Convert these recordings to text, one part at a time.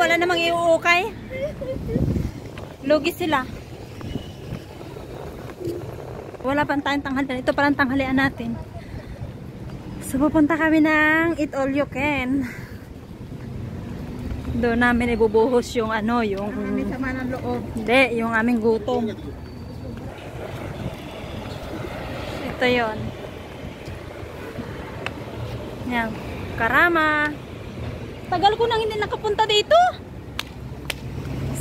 wala namang iuukay. Lugi sila. Wala pang tayong tanghalian. Ito palang tanghalian natin. So pupunta kami ng Eat All You Can. Doon namin ibubuhos yung ano, yung Kami sama ng loob. Hindi, yung aming gutom. Ito yon. Yan, Karama. Tagal ko nang hindi nakapunta dito.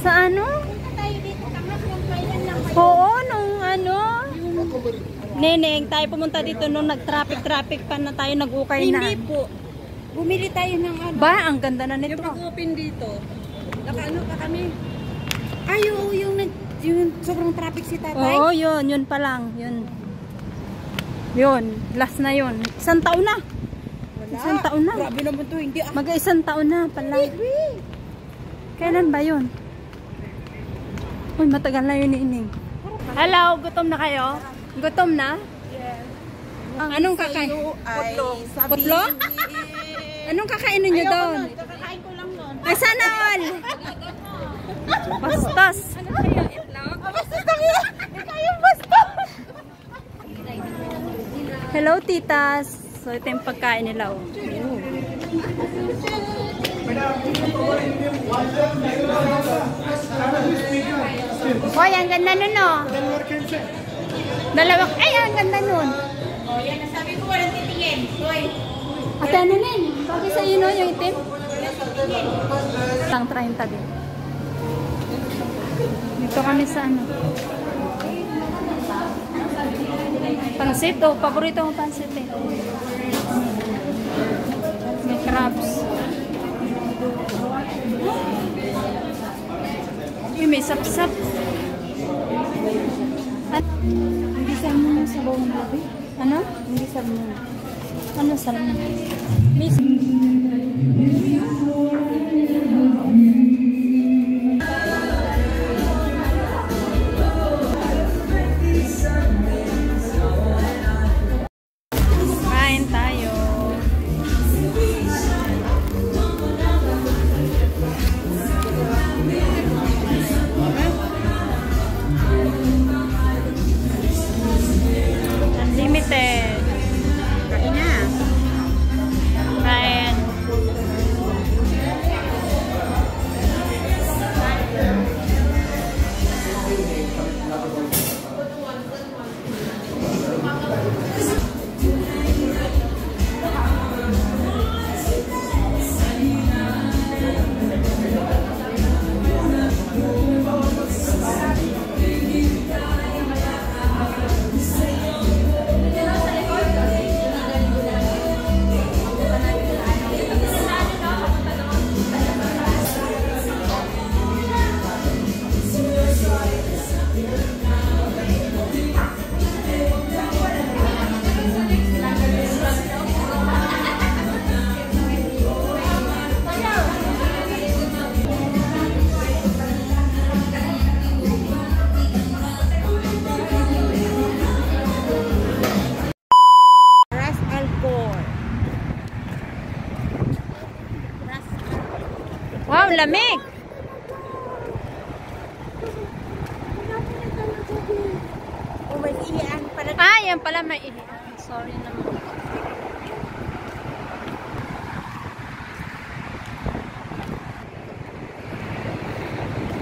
Sa ano? Punta tayo dito, tanghas yung kailan lang. Oo, nung ano. Neneng, tayo pumunta dito nung nag-traffic pa na tayo nag-ukay na. Hindi po. Bumili tayo ng ano. Ba, ang ganda na nito. Yung pag-open dito. Naka-ano pa kami. Ay, oo, yung sobrang traffic si tatay. Oo, yun pa lang. Yun, last na yun. Isang taon na. Wala. Isang taon na. Grabe naman to, hindi. Mag-isang taon na pala. Kailan ba yun? Uy, matagal na yun, Ining. Hello, gutom na kayo? Gutom na? Yes. Anong kakain? Putlo? Anong kakainin nyo doon? Kakain ko lang doon. Ay, sana all! Bastos! Bastos na kaya! Kaya bastos! Hello, titas! So, ito yung pagkain nila. Oh. Hoy, ang ganda nun, no? Dalawang, ay, ang ganda nun. Oh, yan nasabi ko, walang titingin. Hoy. Ate, ano nin? Bakit sa iyo, no, yung itim? Tang 30 din. Dito kami sa ano. Pansit, oh, paborito mo pansit eh. May crabs. May sap-sap. At hindi salmon sa bawang gabi. Ano? Hindi salmon. Ano salmon? Miss. Kain tayo. Unlimited. Kain na. Kain. Ras Alcor. Wow, lamig! Oh, may iyan pala. Ah, yan pala may ihi. Sorry naman.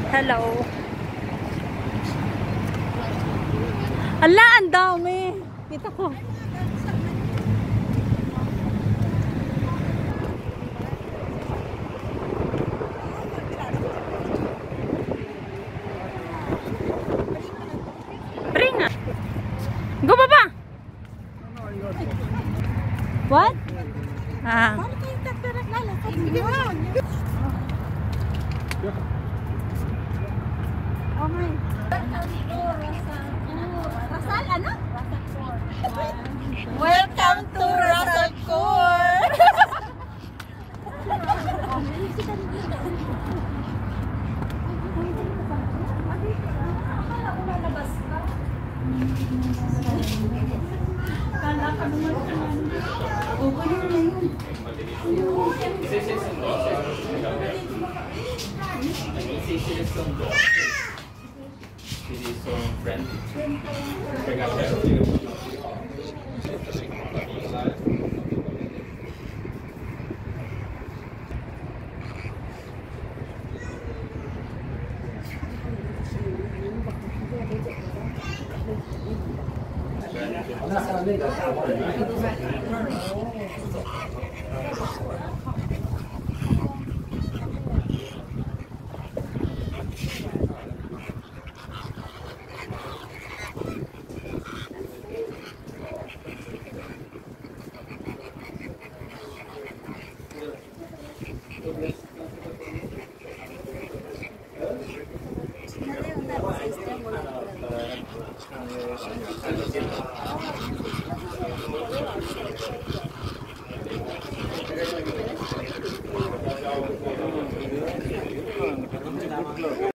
Hello. Ala, ang dami. Kita ko. Bring nga. Go baba. What? Ah. Paano kayo tatlo naglalakad? Sige ba? Oh my. Rasal, ano? Welcome to Rasal Court! sila isang boss. Sila isang friendly. Kaya pero